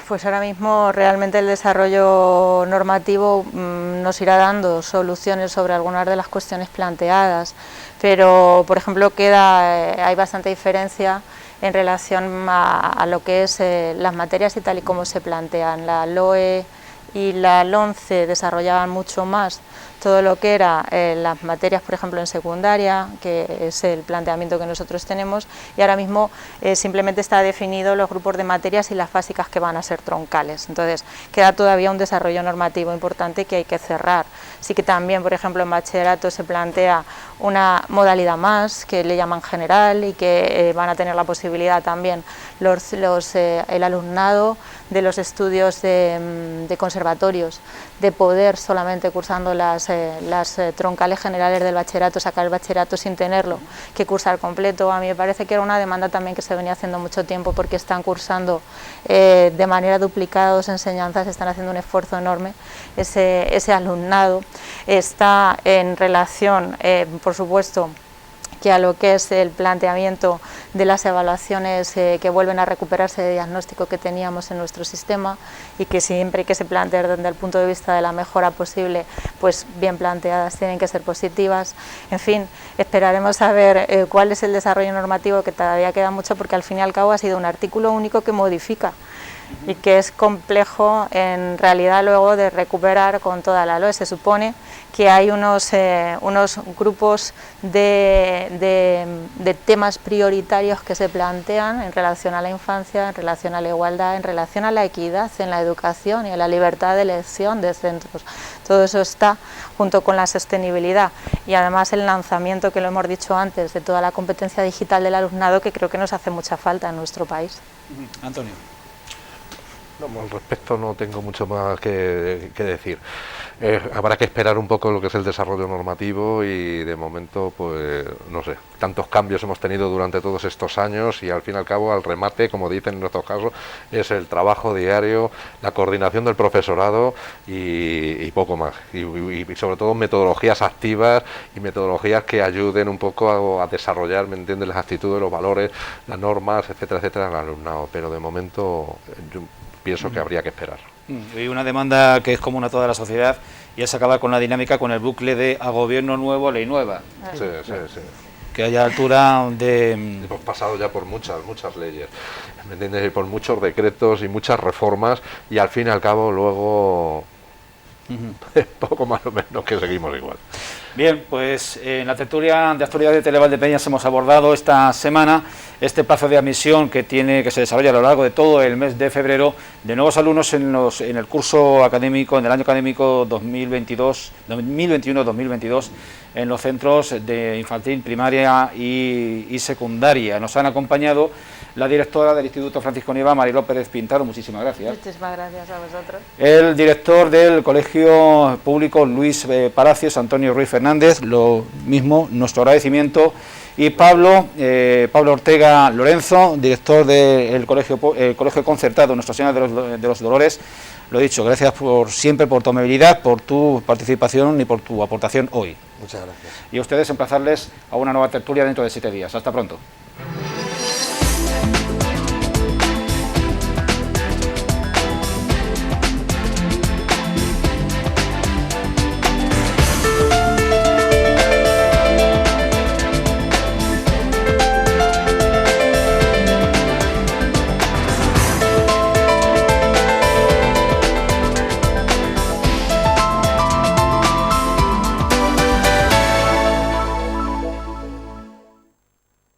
Pues ahora mismo realmente el desarrollo normativo nos irá dando soluciones sobre algunas de las cuestiones planteadas, pero por ejemplo hay bastante diferencia en relación a lo que es las materias y tal y como se plantean. La LOE y la LOMCE desarrollaban mucho más todo lo que era las materias, por ejemplo, en secundaria, que es el planteamiento que nosotros tenemos, y ahora mismo simplemente está definido los grupos de materias y las básicas que van a ser troncales. Entonces, queda todavía un desarrollo normativo importante que hay que cerrar. Sí que también, por ejemplo, en bachillerato se plantea una modalidad más, que le llaman general, y que van a tener la posibilidad también el alumnado de los estudios de conservatorios, de poder solamente cursando las troncales generales del bachillerato, sacar el bachillerato sin tenerlo que cursar completo. A mí me parece que era una demanda también que se venía haciendo mucho tiempo, porque están cursando de manera duplicada dos enseñanzas, están haciendo un esfuerzo enorme. Ese alumnado está en relación, por supuesto, que a lo que es el planteamiento de las evaluaciones que vuelven a recuperarse de diagnóstico que teníamos en nuestro sistema, y que siempre hay que se plantear desde el punto de vista de la mejora posible, pues bien planteadas, tienen que ser positivas. En fin, esperaremos a ver cuál es el desarrollo normativo, que todavía queda mucho, porque al fin y al cabo ha sido un artículo único que modifica y que es complejo en realidad luego de recuperar con toda la LOE. Se supone que hay unos grupos de temas prioritarios que se plantean en relación a la infancia, en relación a la igualdad, en relación a la equidad en la educación y a la libertad de elección de centros. Todo eso está junto con la sostenibilidad, y además el lanzamiento, que lo hemos dicho antes, de toda la competencia digital del alumnado, que creo que nos hace mucha falta en nuestro país.
Antonio.
No, al respecto no tengo mucho más que decir. Habrá que esperar un poco lo que es el desarrollo normativo, y de momento, pues no sé, tantos cambios hemos tenido durante todos estos años, y al fin y al cabo, al remate, como dicen en nuestro caso, es el trabajo diario, la coordinación del profesorado y poco más. Y sobre todo metodologías activas y metodologías que ayuden un poco a desarrollar, ¿me entiendes?, las actitudes, los valores, las normas, etcétera, etcétera, en el alumnado. Pero de momento yo pienso que habría que esperar.
Y una demanda que es común a toda la sociedad, y es acabar con la dinámica, con el bucle de a gobierno nuevo, ley nueva.
Sí, sí, sí.
Que haya altura de...
Hemos pasado ya por muchas leyes, ¿me entiendes?, y por muchos decretos y muchas reformas, y al fin y al cabo luego poco más o menos que seguimos igual.
Bien, pues en la tertulia de actualidad de Televaldepeñas hemos abordado esta semana este plazo de admisión que se desarrolla a lo largo de todo el mes de febrero, de nuevos alumnos en el curso académico, en el año académico 2021-2022, en los centros de infantil, primaria y secundaria. Nos han acompañado la directora del Instituto Francisco Nieva, Mariló Pérez Pintado, muchísimas gracias.
Muchísimas gracias a vosotros.
El director del Colegio Público Luis Palacios, Antonio Ruiz Fernández, lo mismo, nuestro agradecimiento. Y Pablo Ortega Lorenzo, director del Colegio Concertado Nuestra Señora de los Dolores. Lo dicho, gracias siempre por tu amabilidad, por tu participación y por tu aportación hoy.
Muchas gracias.
Y a ustedes emplazarles a una nueva tertulia dentro de 7 días. Hasta pronto.